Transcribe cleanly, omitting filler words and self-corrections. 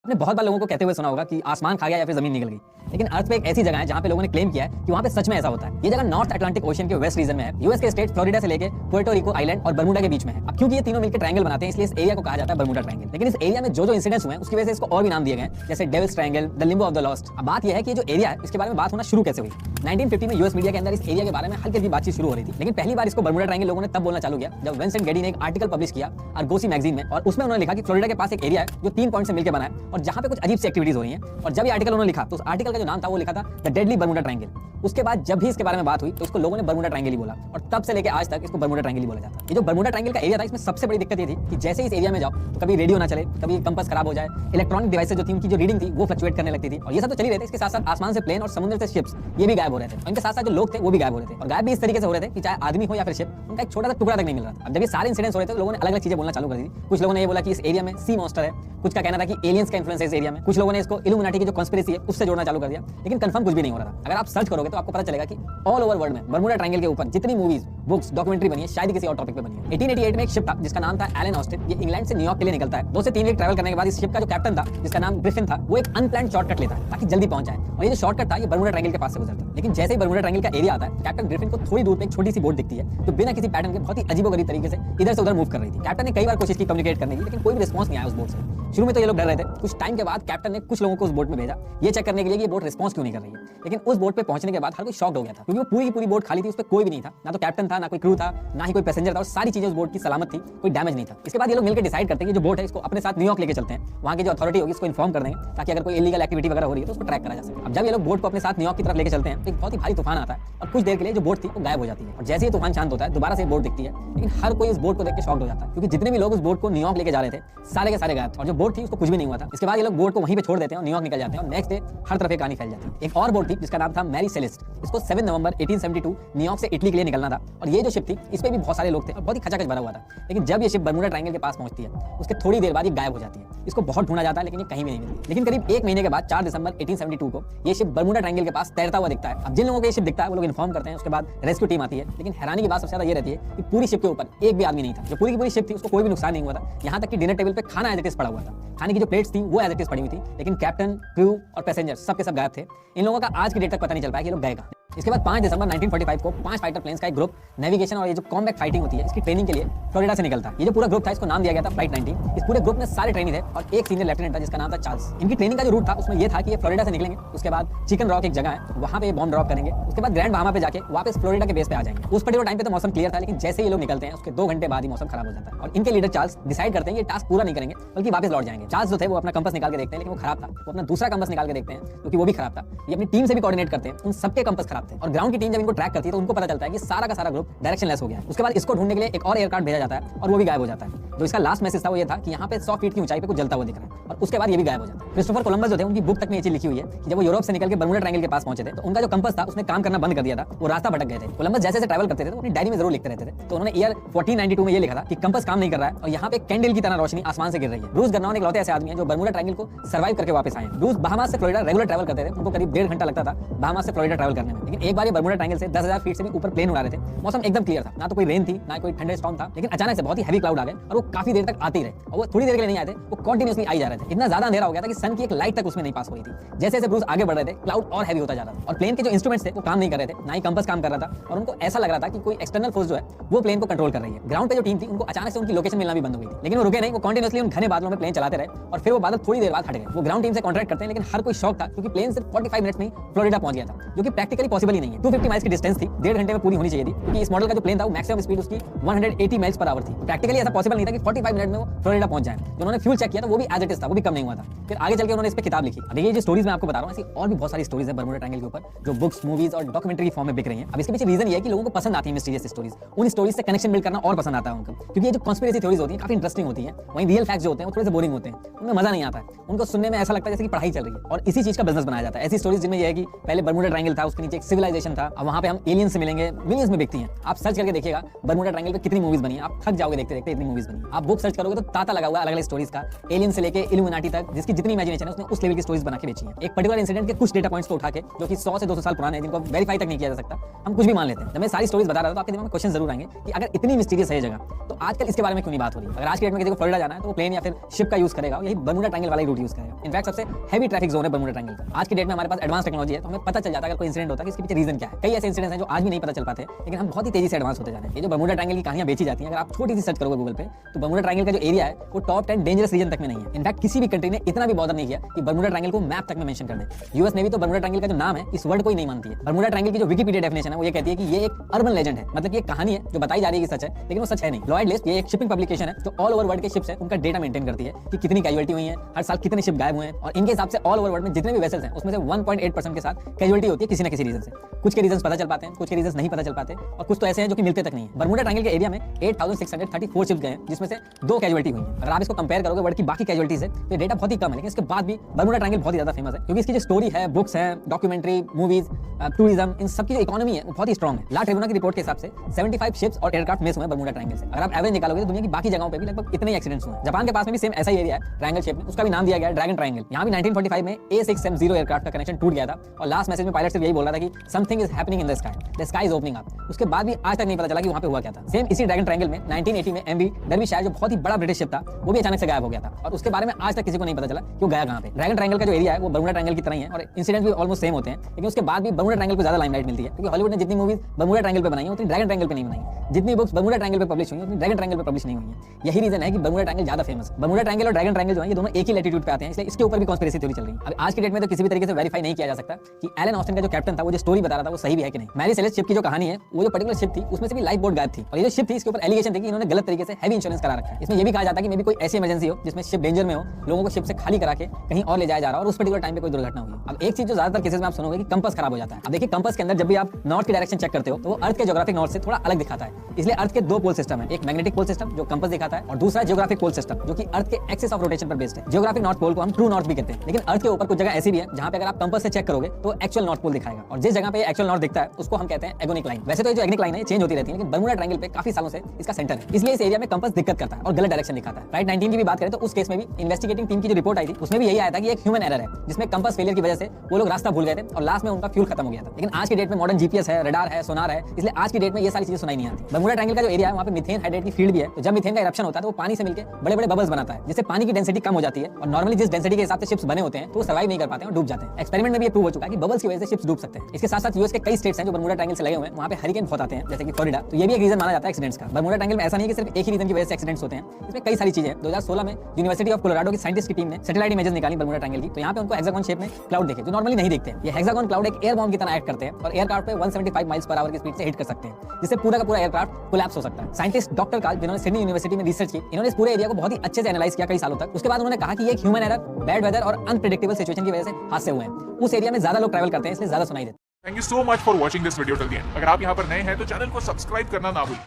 आपने बहुत बार लोगों को कहते हुए सुना होगा कि आसमान खा गया या फिर जमीन निकल गई, लेकिन अर्थ पे एक ऐसी जगह है जहां पे लोगों ने क्लेम किया है कि वहां पे सच में ऐसा होता है। ये जगह नॉर्थ अटलांटिक ओशन के वेस्ट रीजन में है, यूएस के स्टेट फ्लोरिडा से लेके पुर्टो रिको आइलैंड और बर्मुडा के बीच में है। अब क्योंकि ये तीनों मिलकर ट्रायंगल बनाते हैं, इसलिए इस एरिया को कहा जाता है बर्मुडा ट्रायंगल। लेकिन इस एरिया में जो इंसिडेंट्स हुए हैं उसकी वजह से इसको और भी नाम दिए गए, जैसे Devil's Triangle, the Limbo of the Lost. अब बात यह है कि जो एरिया है इसके बारे में बात होना शुरू कैसे हुई। 1950 में यूएस मीडिया के अंदर इस एरिया के बारे में हल्की हल्की बातचीत शुरू हो रही थी, लेकिन पहली बार इसको बर्मुडा ट्रायंगल लोगों ने तब बोलना चालू किया जब विंसेंट गेडी ने एक आर्टिकल पब्लिश किया आर्गोसी मैगजीन में, और उसमें उन्होंने लिखा कि फ्लोरिडा के पास एक एरिया है जो 3 पॉइंट से मिलकर बना है और जहां पे कुछ अजीब सी एक्टिविटीज हो रही हैं। और जब ये आर्टिकल उन्होंने लिखा तो उस आर्टिकल का जो नाम था वो लिखा था द डेडली बर्मुडा ट्रायंगल। उसके बाद जब भी इसके बारे में बात हुई तो इसको लोगों ने बर्मुडा ट्रायंगल ही बोला, और तब से लेकर आज तक इसको बर्मुडा ट्रायंगल ही बोला जाता है। ये जो बर्मुडा ट्रायंगल का एरिया था, इसमें सबसे बड़ी दिक्कत ये थी कि जैसे इस एरिया में जाओ तो कभी रेडियो ना चले, कभी कंपास खराब हो जाए, इलेक्ट्रॉनिक डिवाइसेज जो थी उनकी जो रीडिंग थी वो फ्लक्चुएट करने लगती थी, और ये सब तो चली रहे थे। इसके साथ साथ आसमान से प्लेन और समुद्र से शिप्स ये भी गायब हो रहे थे, और इनके साथ साथ जो लोग थे वो भी गायब हो रहे थे, और गायब भी इस तरीके से हो रहे थे कि चाहे आदमी हो या फिर शिप, उनका एक छोटा सा टुकड़ा तक नहीं मिल रहा था। अब जब ये सारे इंसिडेंट्स हो रहे थे तो लोगों ने अलग अलग चीजें बोलना चालू कर दी। कुछ लोगों ने ये बोला कि इस एरिया में सी मॉन्स्टर है, कुछ का कहना था कि एलियंस का इन्फ्लुएंस है इस एरिया में, कुछ लोगों ने इसको इल्यूमिनाटी की जो कॉन्स्पिरेसी है उससे जोड़ना चालू कर दिया, लेकिन कंफर्म कुछ भी नहीं हो रहा था। अगर आप सर्च करोगे तो आपको पता चलेगा कि ऑल ओवर वर्ल्ड में बर्मुडा ट्रायंगल के ऊपर जितनी मूवीज, बुक्स, डॉक्यूमेंट्री बनी है शायद किसी और टॉपिक पे बनी है। 1888 में एक शिप था जिसका नाम था एलन ऑस्टिन। ये इंग्लैंड से न्यूयॉर्क के लिए निकलता है। 2 से 3 वीक ट्रैवल करने के बाद इस शिप का जो कैप्टन था जिसका नाम ग्रिफिन था, वो एक अनप्लान्ड शॉर्टकट लेता है ताकि जल्दी पहुंच जाए, और ये जो शॉर्टकट था ये बर्मुडा ट्रायंगल के पास से गुजरता है। लेकिन जैसे ही बर्मुडा ट्रायंगल का एरिया आता है, कैप्टन ग्रिफिन को थोड़ी दूर पे एक छोटी सी बोट दिखती है जो बिना किसी पैटर्न के बहुत ही अजीबोगरीब तरीके से इधर से उधर मूव कर रही थी। कैप्टन ने कई बार कोशिश की कम्युनिकेट करने की, लेकिन कोई भी रिस्पांस नहीं आया उस बोट से। शुरू में तो ये लोग डर रहे थे। कुछ टाइम के बाद कैप्टन ने कुछ लोगों को उस बोट में भेजा ये चेक करने के लिए कि ये बोट रिस्पांस क्यों नहीं कर रही है। लेकिन उस बोट पे पहुंचने के बाद हर कोई शॉक्ड हो गया था, क्योंकि वो पूरी की पूरी बोट खाली थी, उस पे कोई भी नहीं था, ना तो कैप्टन था, ना कोई क्रू था, ना ही कोई पैसेंजर था, और सारी चीजें उस बोट की सलामत थी, कोई डैमेज नहीं था। इसके बाद ये लोग मिलकर डिसाइड करते हैं कि जो बोट है इसको अपने साथ न्यूयॉर्क लेके चलते हैं, वहां की जो अथॉरिटी होगी इसको इन्फॉर्म कर देंगे ताकि अगर कोई इलीगल एक्टिविटी वगैरह हो रही है तो उसको ट्रैक करा जा सके। अब जब ये लोग बोट को अपने साथ न्यूयॉर्क की तरफ लेके चलते हैं तो एक बहुत ही भारी तूफान आता है, और कुछ देर के लिए जो बोट थी वो गायब हो जाती है, और जैसे ही तूफान शांत होता है दोबारा से बोट दिखती है। लेकिन हर कोई इस बोट को देख के शॉक्ड हो जाता है, क्योंकि जितने भी लोग उस बोट को न्यूयॉर्क लेके जा रहे थे सारे के सारे गायब थे, और जो बोट थी उसको कुछ भी नहीं हुआ था। इसके बाद ये लोग बोट को वहीं पे छोड़ देते हैं और न्यूयॉर्क निकल जाते हैं, और नेक्स्ट डे हर तरफ कहानी फैल जाती है। एक और बोट थी जिसका नाम था मैरी सेलेस्ट। इसको 7 नवंबर 1872 न्यूयॉर्क से इटली के लिए निकलना था, और ये जो शिप थी इस पे भी बहुत सारे लोग थे और बहुत ही खचाखच भरा हुआ था। लेकिन जब ये शिप बर्मुडा ट्रायंगल के पास पहुंचती है उसके थोड़ी देर बाद ये गायब हो जाती है। इसको बहुत ढूंढा जाता है लेकिन ये कहीं भी नहीं मिलती। लेकिन करीब 1 महीने के बाद 4 दिसंबर 1872 को ये शिप बर्मुडा ट्रायंगल के पास तैरता हुआ दिखता है। अब जिन लोगों को ये शिप दिखता है वो लोग इन्फॉर्म करते हैं, उसके बाद रेस्क्यू टीम आती है। लेकिन हैरानी की बात सबसे ज्यादा ये रहती है कि पूरी शिप के ऊपर एक भी आदमी नहीं था। जो पूरी की पूरी शिप थी उसको कोई भी नुकसान नहीं हुआ था, यहाँ तक कि डिनर टेबल पे खाना एज इट इज पड़ा हुआ था, खाने की जो प्लेट्स थी वो एज इट इज पड़ी हुई थी, लेकिन कैप्टन, क्रू और पैसेंजर सबके सब गायब थे। इन लोगों का आज की डेट तक पता नहीं चल पाया कि ये लोग गए कहाँ। इसके बाद 5 दिसंबर 1945 को 5 फाइटर प्लेन्स का एक ग्रुप नेविगेशन और ये जो कॉम्बैट फाइटिंग होती है इसकी ट्रेनिंग के लिए फ्लोरिडा से निकलता है। ये जो पूरा ग्रुप था इसको नाम दिया गया था फ्लाइट 19। इस पूरे ग्रुप में सारे ट्रेनी थे और एक सीनियर लेफ्टिनेंट था जिसका नाम था चार्ल्स। इनकी ट्रेनिंग का जो रूट था उसमें ये था कि ये फ्लोरिडा से निकलेंगे, उसके बाद चिकन रॉक एक जगह है वहां पे ये बॉम्ब ड्रॉप करेंगे, उसके बाद ग्रैंड बाहामा पे जाके वापस फ्लोरिडा के बेस पे आ जाएंगे। उस पर्टिकुलर टाइम पे तो मौसम क्लियर था, लेकिन जैसे ये लोग निकलते हैं उसके 2 घंटे बाद ही मौसम खराब हो जाता है, और इनके लीडर चार्ल्स डिसाइड करते हैं ये टास्क पूरा नहीं करेंगे बल्कि वापस लौट जाएंगे। चार्ल्स जो थे वो अपना कंपास निकाल के देखते हैं, लेकिन वो खराब था। वो अपना दूसरा कंपास निकाल के देखते हैं क्योंकि वो भी खराब था। ये अपनी टीम से भी कोऑर्डिनेट करते हैं, उन सबके कंपास खराब थे, और ग्राउंड की टीम जब इनको ट्रैक करती है तो उनको पता चलता है कि सारा का सारा ग्रुप डायरेक्शनलेस हो गया है। उसके बाद इसको ढूंढने के लिए एक और एयरक्राफ्ट भेजा जाता है और वो भी गायब हो जाता है। जो इसका लास्ट मैसेज था वो ये था कि यहाँ पे 100 फीट की ऊंचाई पे कुछ जलता हुआ दिख रहा है, और उसके बाद ये भी गायब हो जाता है। क्रिस्टोफर कोलंबस जो थे उनकी बुक तक में ये चीज लिखी हुई है कि जब वो यूरोप से निकल के बर्मुडा ट्रायंगल के पास पहुंचे थे तो उनका जो कंपास था उसने काम करना बंद कर दिया था, वो रास्ता भटक गए थे। कोलंबस जैसे ट्रैवल करते थे तो अपनी डायरी में जरूर लिखते रहते थे। तो उन्होंने ईयर 1492 में ये लिखा था कि कंपास काम नहीं कर रहा है और यहाँ पे कैंडल की तरह रोशनी आसमान से गिर रही है। ब्रूस गन्नाउन एक लौते ऐसे आदमी है जो बर्मुडा ट्रायंगल को सर्वाइव करके वापस आए। ब्रूस बहामास से फ्लोरिडा रेगुलर ट्रैवल करते थे, उनको करीब 1.5 घंटा लगता था बहामास से फ्लोरिडा ट्रैवल करने में। लेकिन एक बार ये बर्मुडा ट्रायंगल से 10,000 फीट से भी ऊपर प्लेन उड़ा रहे थे। मौसम एकदम क्लियर था, ना तो कोई रेन थी ना कोई ठंडे स्टॉर्म था, लेकिन अचानक से बहुत ही हैवी क्लाउड आ गए और वो काफी देर तक आते ही रहे, और वो थोड़ी देर के लिए नहीं आए थे, वो कंटिन्यूअसली आई जा रहे थे। इतना ज्यादा अंधेरा हो गया था कि सन की एक लाइट तक उसमें नहीं पास हो रही थी। जैसे जैसे ब्रूस आगे बढ़ रहे थे क्लाउड और हैवी होता जा रहा था, और प्लेन के जो इंस्ट्रूमेंट्स थे वो काम नहीं कर रहे थे, ना ही कंपास काम कर रहा था, और उनको ऐसा लग रहा था कि कोई एक्सटर्नल फोर्स जो है वो प्लेन को कंट्रोल कर रही है। ग्राउंड पे जो टीम थी उनको अचानक से उनकी लोकेशन मिलना भी बंद हो गई थी, लेकिन वो रुके नहीं, वो कंटिन्यूअसली उन घने बादलों में प्लेन चलाते रहे, और फिर वो बादल थोड़ी देर बाद हट गए। वो ग्राउंड टीम से कॉन्ट्रैक्ट करते हैं, लेकिन हर कोई शॉक था क्योंकि प्लेन सिर्फ 45 मिनट्स में फ्लोरिडा पहुंच गया था, जो कि प्रैक्टिकली पॉसिबल ही नहीं है। 250 माइल्स की डिस्टेंस थी, 1.5 घंटे में पूरी होनी चाहिए थी, क्योंकि इस मॉडल का जो प्लेन था वो मैक्सिमम स्पीड उसकी 180 माइल्स पर आवर थी। प्रैक्टिकली ऐसा पॉसिबल नहीं था कि 45 मिनट में वो फ्लोरिडा पहुंच जाए। जो उन्होंने फ्यूल चेक किया था वो भी एज इट इज था, वो भी कम नहीं हुआ था। फिर आगे चल के उन्होंने इस पे किताब लिखी। अब ये जो स्टोरीज मैं आपको बता रहा हूँ ऐसी और भी बहुत सारी स्टोरीज है बर्मुडा ट्रायंगल के ऊपर जो बुक्स, मूवीज और डॉक्यूमेंट्री की फॉर्म में बिक रही हैं। अब इसके पीछे रीजन ये है कि लोगों को पसंद आती है मिस्टीरियस स्टोरीज, उन स्टोरीज से कनेक्शन बिल्ड करना और पसंद आता है उनको, क्योंकि ये जो कॉन्स्पिरेसी थ्योरीज होती हैं काफी इंटरेस्टिंग होती हैं। वहीं रियल फैक्ट्स जो होते हैं वो थोड़े से बोरिंग होते हैं, उनमें मजा नहीं आता है, उनको सुनने में ऐसा लगता है जैसे कि पढ़ाई चल रही है, और इसी चीज का बिजनेस बनाया जाता है। ऐसी स्टोरीज जिनमें यह है कि पहले बर्मुडा ट्रायंगल था, उसके नीचे एक सिविलाइजेशन था, अब वहाँ पे हम एलियन से मिलेंगे, मिलियंस में बिकती हैं। आप सर्च करके देखिएगा बरमूडा ट्रायंगल पे कितनी मूवीज बनी है, आप थक जाओगे देखते देखते इतनी मूवीज बनी। आप बुक सर्च करोगे तो ताता लगा हुआ अलग अलग स्टोरीज का, एलियन से लेके इल्यूमिनाटी तक, जिसकी जितनी इमेजिनेशन है उसने उस लेवल की स्टोरीज बना के बेची है। एक पर्टिकुलर इंसिडेंट के कुछ डेटा पॉइंट्स को उठा के, जो कि 100 से 200 साल पुराने हैं, जिनको वेरीफाई तक नहीं किया जा सकता, हम कुछ भी मान लेते हैं। जब मैं सारी स्टोरीज बता रहा था तो आपके दिमाग में क्वेश्चन जरूर आएंगे कि अगर इतनी मिस्टीरियस है जगह तो आजकल इसके बारे में क्यों नहीं बात हो रही है। अगर आज के डेट में किसी को फ्लोरिडा जाना है तो वो प्लेन या फिर शिप का यूज करेगा, यही बरमूडा ट्रायंगल वाला ही रूट यूज करेगा। इनफैक्ट सबसे हैवी ट्रैफिक जोन है बरमूडा ट्रायंगल का। आज की डेट में हमारे पास एडवांस टेक्नोलॉजी है, तो हमें पता चल जाता है अगर कोई इंसिडेंट होता है कि इसके पीछे रीजन क्या है। कई ऐसे इंसिडेंट्स हैं जो आज भी नहीं पता चल पाते, लेकिन हम बहुत ही तेजी से एडवांस होते जा रहे हैं। ये जो बरमूडा ट्रायंगल की कहानियां बेची जाती हैं, अगर आप छोटी सी सर्च करोगे गूगल पे तो बरमूडा ट्रायंगल का जो एरिया है वो टॉप 10 डेंजरस रीजन तक में नहीं है। इनफैक्ट किसी भी कंट्री ने इतना भी बॉदर नहीं किया कि बरमूडा ट्रायंगल को मैप तक में मेंशन कर दे। यूएस नेवी तो बरमूडा ट्रायंगल का जो नाम है इस वर्ड को ही नहीं मानती है। बरमूडा ट्रायंगल की जो विकिपीडिया डेफिनेशन है वो ये कहती है कि ये एक अर्बन लेजेंड है, मतलब ये कहानी है जो बताई जा रही है कि सच है, लेकिन वो सच है नहीं। लॉयड लिस्ट ये एक शिपिंग पब्लिकेशन है जो ऑल ओवर वर्ल्ड के शिप्स है उनका डेटा मेंटेन करती है कि कितनी कैजुअलिटी हुई है, हर साल कितने शिप गायब हुए हैं, और इनके हिसाब से ऑल ओवर वर्ल्ड में जितने भी वेसल्स हैं उसमें से 1.8% के साथ कैजुअलिटी होती है किसी न किसी रीजन से। कुछ के रीजन पता चल पाते हैं, कुछ के रीजन नहीं पता चल पाते, और कुछ तो ऐसे हैं जो कि मिलते तक नहीं है। बरमूडा ट्रायंगल के एरिया में 8634 शिप्स गए हैं, जिसमें से 2 कैजुअलिटी हुई है। अगर आप इसको कंपेयर करोगे वर्ल्ड की बाकी कैजुअलिटी से तो डेटा बहुत ही कम है, लेकिन इसके बाद भी बरमूडा ट्रायंगल बहुत ही ज्यादा फेमस है क्योंकि इसकी जो स्टोरी है, बुक्स हैं, डॉक्यूमेंट्री, मूवीज, टूरिज्म, इन सबकी जो इकोनॉमी है वो बहुत ही स्ट्रॉन्ग है। ला ट्रिब्यूना की रिपोर्ट के हिसाब से 75 शिप्स और एयरक्राफ्ट मिस हुए हैं बरमूडा ट्रायंगल से। अगर आप एवरेज निकालोगे तो दुनिया की बाकी जगहों पे भी लगभग इतने ही एक्सीडेंट्स हुए हैं। जापान के पास में भी सेम ऐसा ही एरिया है ट्रायंगल शेप में, उसका भी नाम दिया गया है ड्रैगन ट्रायंगल। यहाँ भी 1945 में A6M0 एयरक्राफ्ट का कनेक्शन टूट गया था और लास्ट मैसेज में पायलट सिर्फ यही बोल रहा था कि something is happening in the sky is opening up. उसके बाद भी आज तक नहीं पता चला कि वहाँ पे हुआ क्या था। सेम इसी ड्रैगन ट्रायंगल में 1980 में MV डर्बीशायर जो बहुत ही बड़ा ब्रिटिश शिप था वो भी अचानक से गायब हो गया था, और उसके बारे में आज तक किसी को नहीं पता चला कि वो गया कहाँ पे। ड्रैगन ट्रायंगल का जो एरिया है वो बरमूडा ट्रायंगल की तरह ही है और इंसिडेंट भी ऑलमोस्ट सेम होते हैं, लेकिन उसके बाद भी बरमूडा ट्रायंगल को ज्यादा लाइमलाइट मिलती है क्योंकि हॉलीवुड ने जितनी मूवीज बरमूडा ट्रायंगल पे बनाई है उतनी ड्रैगन ट्रायंगल पे नहीं बनाई। जितनी बुक्स बरमूडा ट्रायंगल पे पब्लिश हुई हैं उतनी ड्रैगन ट्रायंगल पे पब्लिश नहीं हुई हैं। यही रीजन है कि बरमूडा ट्रायंगल ज्यादा फेमस है। बरमूडा ट्रायंगल और ड्रैगन ट्रायंगल जो है ये दोनों एक ही लैटिट्यूड पे आते हैं, इसलिए इसके ऊपर भी कॉन्स्पिरेसी थ्योरी चल रही है। अब आज की डेट में तो किसी भी तरीके से वेरीफाई नहीं किया जा सकता कि एलन ऑस्टिन का जो कैप्टन था वो जो स्टोरी बता रहा था वो सही भी है कि नहीं। मैरी सेलेस्ट शिप की जो कहानी है वो जो पर्टिकुलर शिप थी उसमें से भी लाइफ बोट गायब थी, और ये जो शिप थी इसके ऊपर एलिगेशन थी कि इन्होंने गलत तरीके से हैवी इंश्योरेंस करा रखा है। इसमें ये भी कहा जाता है कि मे भी कोई ऐसी इमरजेंसी हो जिसमें शिप डेंजर में हो, लोगों को शिप से खाली करा के कहीं और ले जाया जा रहा हो और उस पर्टिकुलर टाइम पे कोई दुर्घटना हुई। अब एक चीज जो ज्यादातर केसेस में आप सुनोगे कि कंपास खराब हो जाता है। अब देखिए कंपास के अंदर जब भी आप नॉर्थ की डायरेक्शन चेक करते हो तो वो अर्थ के ज्योग्राफिक नॉर्थ से थोड़ा अलग दिखाता है, इसलिए अर्थ के 2 पोल सिस्टम है, एक मैग्नेटिक पोल सिस्टम जो कंपास दिखाता है और दूसरा जियोग्राफिक पोल सिस्टम जो कि अर्थ के एक्सिस ऑफ रोटेशन पर बेस्ड है। जियोग्राफिक नॉर्थ पोल को हम ट्रू नॉर्थ भी कहते हैं, लेकिन अर्थ के ऊपर कुछ जगह ऐसी भी है जहां पे अगर आप कंपास से चेक करोगे तो एक्चुअल नॉर्थ पोल दिखाएगा, और जिस जगह पे एक्चुअल नॉर्थ दिखता है उसको हम कहते हैं एगोनिक लाइन। वैसे तो ये जो एगोनिक लाइन है चेंज होती रहती है, लेकिन बरमूडा ट्रायंगल पे काफी सालों से इसका सेंटर है, इसलिए इस एरिया में कंपास दिक्कत करता है और गलत डायरेक्शन दिखाता है। राइट 19 की भी बात करें तो उस केस में भी इन्वेस्टिगेटिंग टीम की जो रिपोर्ट आई थी उसमें भी यही आया था कि एक ह्यूमन एरर है जिसमें कंपास फेलियर की वजह से वो लोग रास्ता भूल गए थे और लास्ट में उनका फ्यूल खत्म हो गया था। लेकिन आज की डेट में मॉडर्न जीपीएस है, रडार है, सोनार है, इसलिए आज की डेट में ये सारी चीजें सुनाई नहीं आती। बरमूडा ट्रायंगल का जो एरिया है वहाँ पे मीथेन हाइड्रेट की फील्ड भी है, तो जब मीथेन का इरप्शन होता है तो वो पानी से मिलकर बड़े बड़े बबल्स बनाता है जिससे पानी की डेंसिटी कम हो जाती है, और नॉर्मली जिस डेंसिटी के हिसाब से शिप्स बने होते हैं तो वो सर्वाइव नहीं कर पाते हैं और डूब जाते हैं। एक्सपेरिमेंट में भी ये प्रूव हो चुका है कि बबल्स की वजह से शिप्स डूब सकते हैं। इसके साथ साथ यूएस के कई स्टेट्स हैं जो बरमूडा ट्रायंगल से लगे हुए हैं, वहाँ पे हरिकेन बहुत आते हैं जैसे कि फ्लोरिडा, तो ये भी एक रीजन माना जाता है एक्सीडेंट्स का। बरमूडा ट्रायंगल में ऐसा नहीं है कि सिर्फ एक ही रीजन की वजह से एक्सीडेंट्स होते हैं, इसमें कई सारी चीजें। 2016 में यूनिवर्सिटी ऑफ कोलोराडो की साइंटिस्ट की टीम ने सैटेलाइट इमेजेस निकाली बरमूडा ट्रायंगल की, तो यहाँ पे उनको हेक्सागोन शेप में क्लाउड देखे जो नॉर्मली नहीं दिखते हैं। ये हेक्सागोन क्लाउड एक एयर बॉम्ब की तरह एक्ट करते हैं और एयरक्राफ्ट पे 175 माइल्स पर आवर की स्पीड से हिट कर सकते हैं, जिससे पूरा का पूरा एयरक्राफ्ट कोलैप्स हो सकता है। साइंटिस्ट डॉक्टर काल जिन्होंने सिडनी यूनिवर्सिटी में रिसर्च की, इन्होंने इस पूरे एरिया को बहुत ही अच्छे से एनालाइज किया कई सालों तक। उसके बाद उन्होंने कहा कि ये एक ह्यूमन एरर, बैड वेदर और अनप्रेडिक्टेबल सिचुएशन की वजह से हादसे हुए हैं। उस एरिया में ज्यादा लोग ट्रैवल करते हैं इसलिए ज्यादा सुनाई देता है। Thank you so much for watching this video till the end. अगर आप यहाँ पर नए हैं तो चैनल को सब्सक्राइब करना ना भूलें।